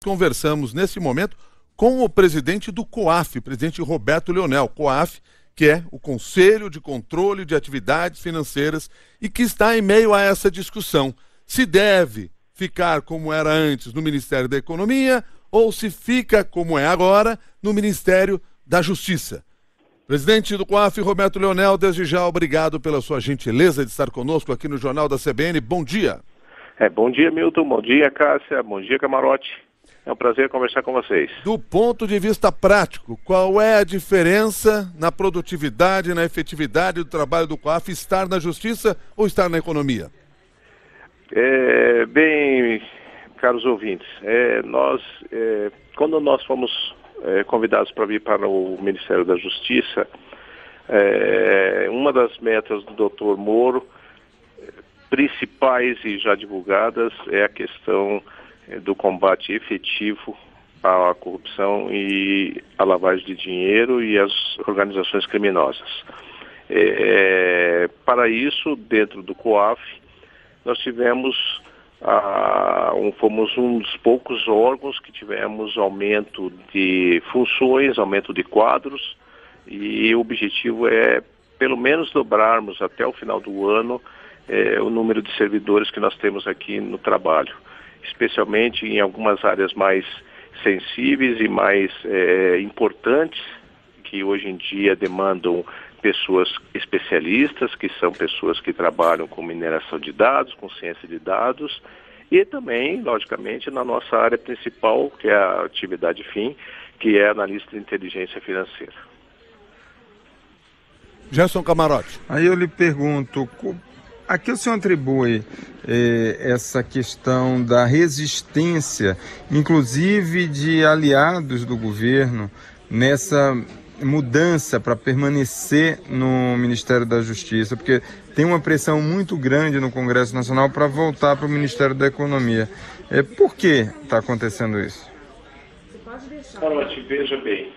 Conversamos nesse momento com o presidente do COAF, presidente Roberto Leonel. COAF, que é o Conselho de Controle de Atividades Financeiras e que está em meio a essa discussão. Se deve ficar como era antes no Ministério da Economia ou se fica como é agora no Ministério da Justiça. Presidente do COAF, Roberto Leonel, desde já obrigado pela sua gentileza de estar conosco aqui no Jornal da CBN. Bom dia. Bom dia, Milton. Bom dia, Cássia. Bom dia, Camarote. É um prazer conversar com vocês. Do ponto de vista prático, qual é a diferença na produtividade, na efetividade do trabalho do COAF, estar na Justiça ou estar na economia? Bem, caros ouvintes, quando nós fomos convidados para vir para o Ministério da Justiça, uma das metas do Dr. Moro, principais e já divulgadas, é a questão do combate efetivo à corrupção e à lavagem de dinheiro e às organizações criminosas. Para isso, dentro do COAF, nós fomos um dos poucos órgãos que tivemos aumento de funções, aumento de quadros, e o objetivo é pelo menos dobrarmos até o final do ano o número de servidores que nós temos aqui no trabalho, especialmente em algumas áreas mais sensíveis e mais importantes, que hoje em dia demandam pessoas especialistas, que são pessoas que trabalham com mineração de dados, com ciência de dados, e também, logicamente, na nossa área principal, que é a atividade fim, que é analista de inteligência financeira. Gerson Camarote. Aí eu lhe pergunto, a que o senhor atribui essa questão da resistência, inclusive de aliados do governo, nessa mudança para permanecer no Ministério da Justiça? Porque tem uma pressão muito grande no Congresso Nacional para voltar para o Ministério da Economia. Por que está acontecendo isso? Veja bem,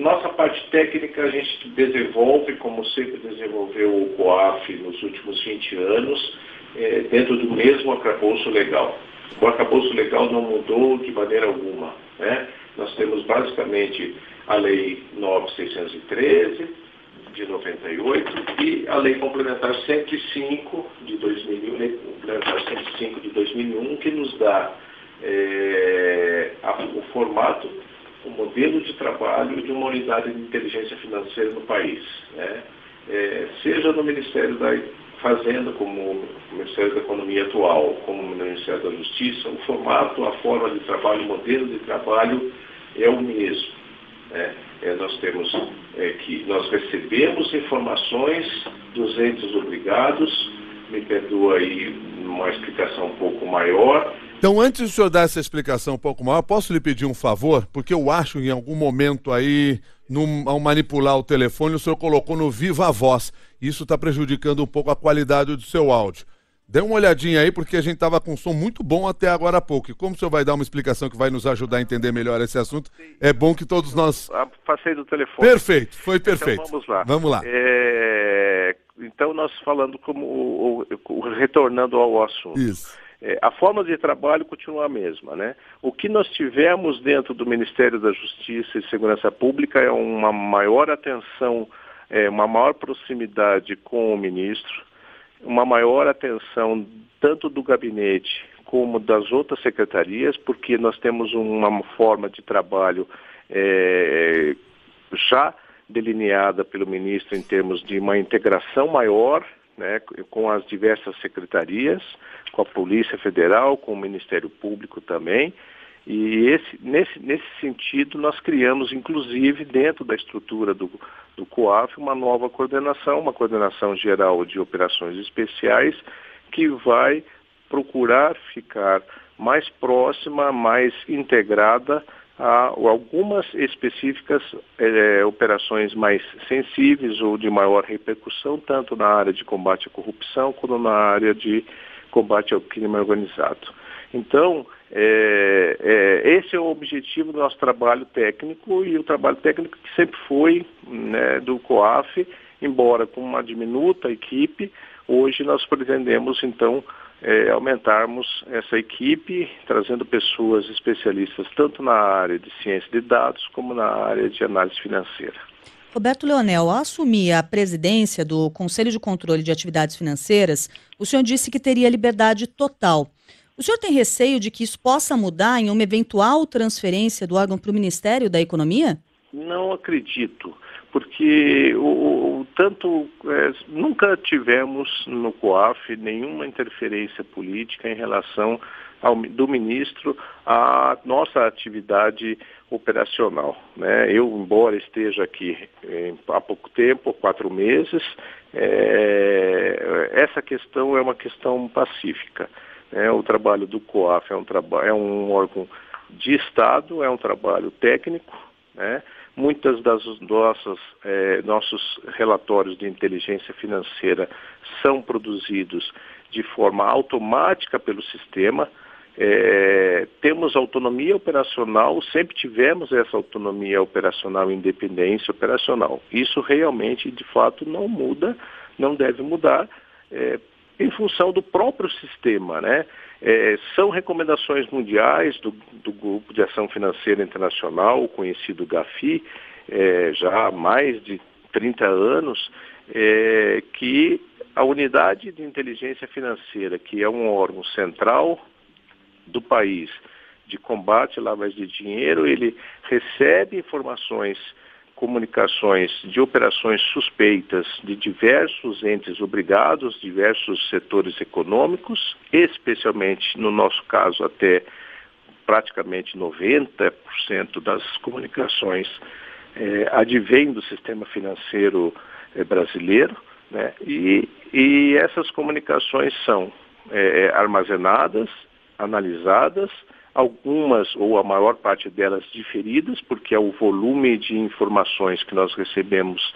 nossa parte técnica a gente desenvolve, como sempre desenvolveu o COAF nos últimos 20 anos, dentro do mesmo arcabouço legal. O arcabouço legal não mudou de maneira alguma, né? Nós temos basicamente a Lei 9.613 de 98 e a Lei Complementar 105 de 2001, que nos dá o formato, o modelo de trabalho de uma unidade de inteligência financeira no país, né? Seja no Ministério da Fazenda, como o Ministério da Economia atual, como no Ministério da Justiça, o formato, a forma de trabalho, o modelo de trabalho é o mesmo, né? Nós recebemos informações dos entes obrigados, me perdoa aí uma explicação um pouco maior. Então, antes do senhor dar essa explicação um pouco maior, posso lhe pedir um favor? Porque eu acho que em algum momento aí, ao manipular o telefone, o senhor colocou no viva voz. Isso está prejudicando um pouco a qualidade do seu áudio. Dê uma olhadinha aí, porque a gente estava com um som muito bom até agora há pouco. E como o senhor vai dar uma explicação que vai nos ajudar a entender melhor esse assunto, é bom que todos nós... Passei do telefone. Perfeito, foi perfeito. Então, vamos lá. Vamos lá. Então, nós falando retornando ao assunto. Isso. A forma de trabalho continua a mesma, né? O que nós tivemos dentro do Ministério da Justiça e Segurança Pública é uma maior atenção, uma maior proximidade com o ministro, uma maior atenção tanto do gabinete como das outras secretarias, porque nós temos uma forma de trabalho já delineada pelo ministro em termos de uma integração maior, né, com as diversas secretarias, com a Polícia Federal, com o Ministério Público também. E nesse sentido nós criamos, inclusive, dentro da estrutura do COAF, uma nova coordenação, uma coordenação geral de operações especiais, que vai procurar ficar mais próxima, mais integrada a algumas específicas operações mais sensíveis ou de maior repercussão, tanto na área de combate à corrupção, como na área de combate ao crime organizado. Então, esse é o objetivo do nosso trabalho técnico, e o trabalho técnico que sempre foi, né, do COAF, embora com uma diminuta equipe. Hoje nós pretendemos, então, aumentarmos essa equipe, trazendo pessoas especialistas tanto na área de ciência de dados como na área de análise financeira. Roberto Leonel, ao assumir a presidência do Conselho de Controle de Atividades Financeiras, o senhor disse que teria liberdade total. O senhor tem receio de que isso possa mudar em uma eventual transferência do órgão para o Ministério da Economia? Não acredito, porque nunca tivemos no COAF nenhuma interferência política em relação do ministro à nossa atividade operacional, né? Eu, embora esteja aqui há pouco tempo, 4 meses, essa questão é uma questão pacífica, né? O trabalho do COAF é um órgão de Estado, é um trabalho técnico, né? Muitas das nossos relatórios de inteligência financeira são produzidos de forma automática pelo sistema. Temos autonomia operacional, sempre tivemos essa autonomia operacional, independência operacional. Isso realmente, de fato, não muda, não deve mudar, em função do próprio sistema, né? São recomendações mundiais do Grupo de Ação Financeira Internacional, o conhecido GAFI, já há mais de 30 anos, que a unidade de inteligência financeira, que é um órgão central do país de combate à lavagem de dinheiro, ele recebe informações, comunicações de operações suspeitas de diversos entes obrigados, diversos setores econômicos, especialmente, no nosso caso, até praticamente 90% das comunicações advêm do sistema financeiro brasileiro, né? E essas comunicações são armazenadas, analisadas, algumas ou a maior parte delas diferidas, porque o volume de informações que nós recebemos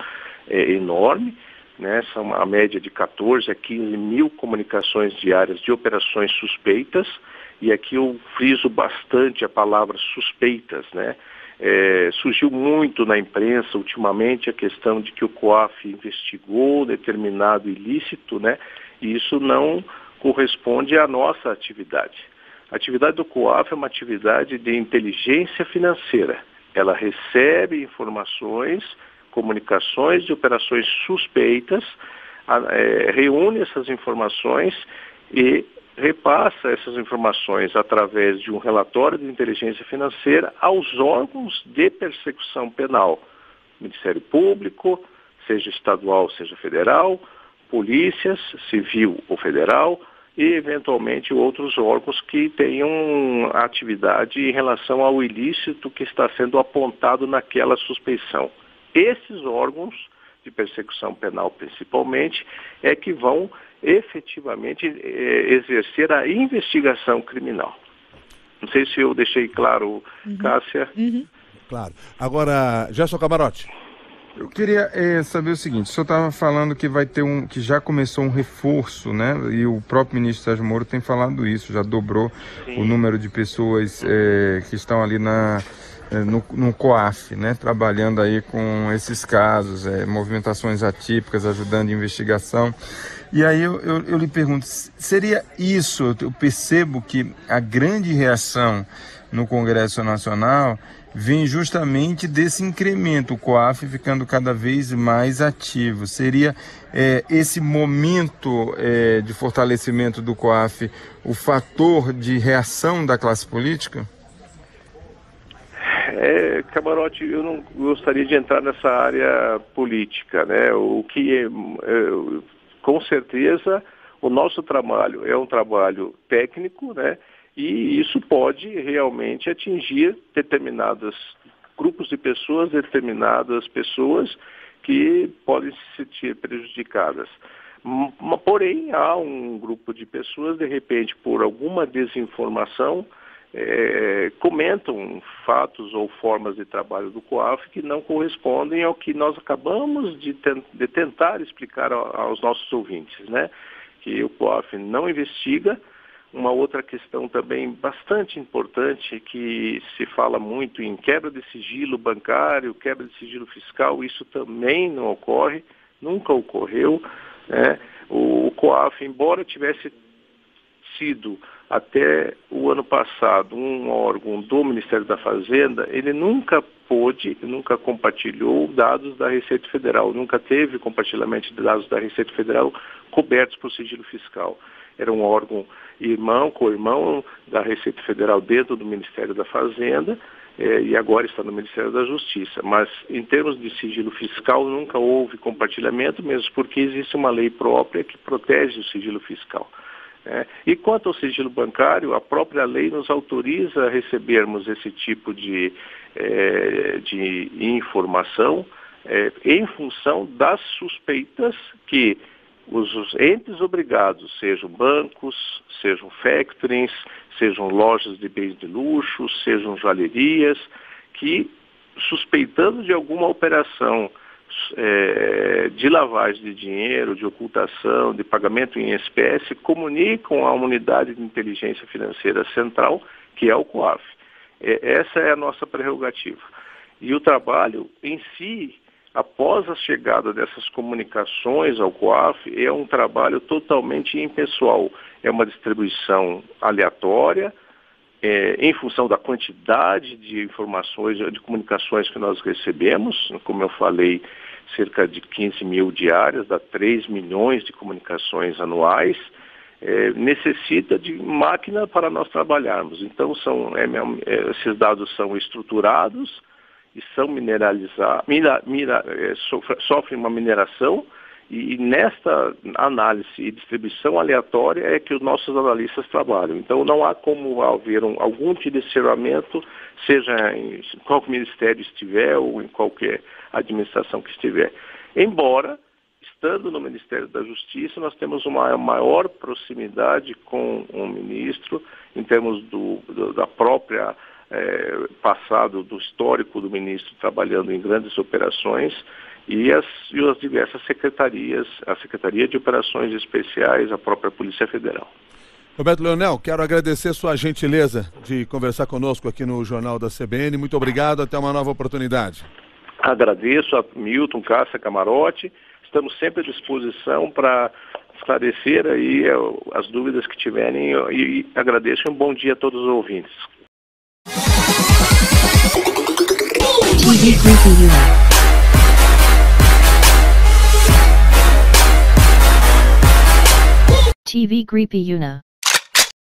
é enorme, né? São a média de 14 a 15 mil comunicações diárias de operações suspeitas, e aqui eu friso bastante a palavra suspeitas, né? Surgiu muito na imprensa ultimamente a questão de que o COAF investigou determinado ilícito, né? E isso não corresponde à nossa atividade. A atividade do COAF é uma atividade de inteligência financeira. Ela recebe informações, comunicações de operações suspeitas, reúne essas informações e repassa essas informações através de um relatório de inteligência financeira aos órgãos de persecução penal, Ministério Público, seja estadual, seja federal, polícias, civil ou federal, e, eventualmente, outros órgãos que tenham atividade em relação ao ilícito que está sendo apontado naquela suspeição. Esses órgãos de persecução penal, principalmente, é que vão efetivamente exercer a investigação criminal. Não sei se eu deixei claro, Cássia. Claro. Agora, Gerson Camarote. Eu queria saber o seguinte: o senhor estava falando que vai ter que já começou um reforço, né? E o próprio ministro Sérgio Moro tem falado isso, já dobrou o número de pessoas que estão ali no COAF, né? Trabalhando aí com esses casos, movimentações atípicas, ajudando a investigação. E aí eu lhe pergunto, seria isso? Eu percebo que a grande reação no Congresso Nacional vem justamente desse incremento, o COAF ficando cada vez mais ativo. Seria esse momento de fortalecimento do COAF o fator de reação da classe política? Camarote, eu não gostaria de entrar nessa área política, né? Com certeza, o nosso trabalho é um trabalho técnico, né? E isso pode realmente atingir determinados grupos de pessoas, determinadas pessoas que podem se sentir prejudicadas. Porém, há um grupo de pessoas, de repente, por alguma desinformação, comentam fatos ou formas de trabalho do COAF que não correspondem ao que nós acabamos de tentar explicar aos nossos ouvintes, né? Que o COAF não investiga. Uma outra questão também bastante importante, que se fala muito em quebra de sigilo bancário, quebra de sigilo fiscal, isso também não ocorre, nunca ocorreu, né? O COAF, embora tivesse sido até o ano passado um órgão do Ministério da Fazenda, ele nunca compartilhou dados da Receita Federal, nunca teve compartilhamento de dados da Receita Federal cobertos por sigilo fiscal. Era um órgão co-irmão da Receita Federal dentro do Ministério da Fazenda, e agora está no Ministério da Justiça. Mas, em termos de sigilo fiscal, nunca houve compartilhamento, mesmo porque existe uma lei própria que protege o sigilo fiscal. E quanto ao sigilo bancário, a própria lei nos autoriza a recebermos esse tipo de informação em função das suspeitas que os entes obrigados, sejam bancos, sejam factorings, sejam lojas de bens de luxo, sejam joalherias, que suspeitando de alguma operação de lavagem de dinheiro, de ocultação, de pagamento em espécie, comunicam à Unidade de Inteligência Financeira Central, que é o COAF. Essa é a nossa prerrogativa. E o trabalho em si, após a chegada dessas comunicações ao COAF, é um trabalho totalmente impessoal. É uma distribuição aleatória, em função da quantidade de informações, de comunicações que nós recebemos. Como eu falei, cerca de 15 mil diárias, dá 3 milhões de comunicações anuais. Necessita de máquina para nós trabalharmos. Então, esses dados são estruturados e são mineralizados, sofrem uma mineração, e nesta análise e distribuição aleatória é que os nossos analistas trabalham. Então não há como haver algum direcionamento, seja em qual ministério estiver ou em qualquer administração que estiver. Embora, estando no Ministério da Justiça, nós temos uma maior proximidade com o ministro, em termos da própria passado, do histórico do ministro trabalhando em grandes operações, e as diversas secretarias, a Secretaria de Operações Especiais, a própria Polícia Federal. Roberto Leonel, quero agradecer sua gentileza de conversar conosco aqui no Jornal da CBN. Muito obrigado, até uma nova oportunidade. Agradeço a Milton, Cássia, Camarote. Estamos sempre à disposição para esclarecer aí as dúvidas que tiverem, e agradeço e um bom dia a todos os ouvintes. TV Creepy Una. TV Creepy Una.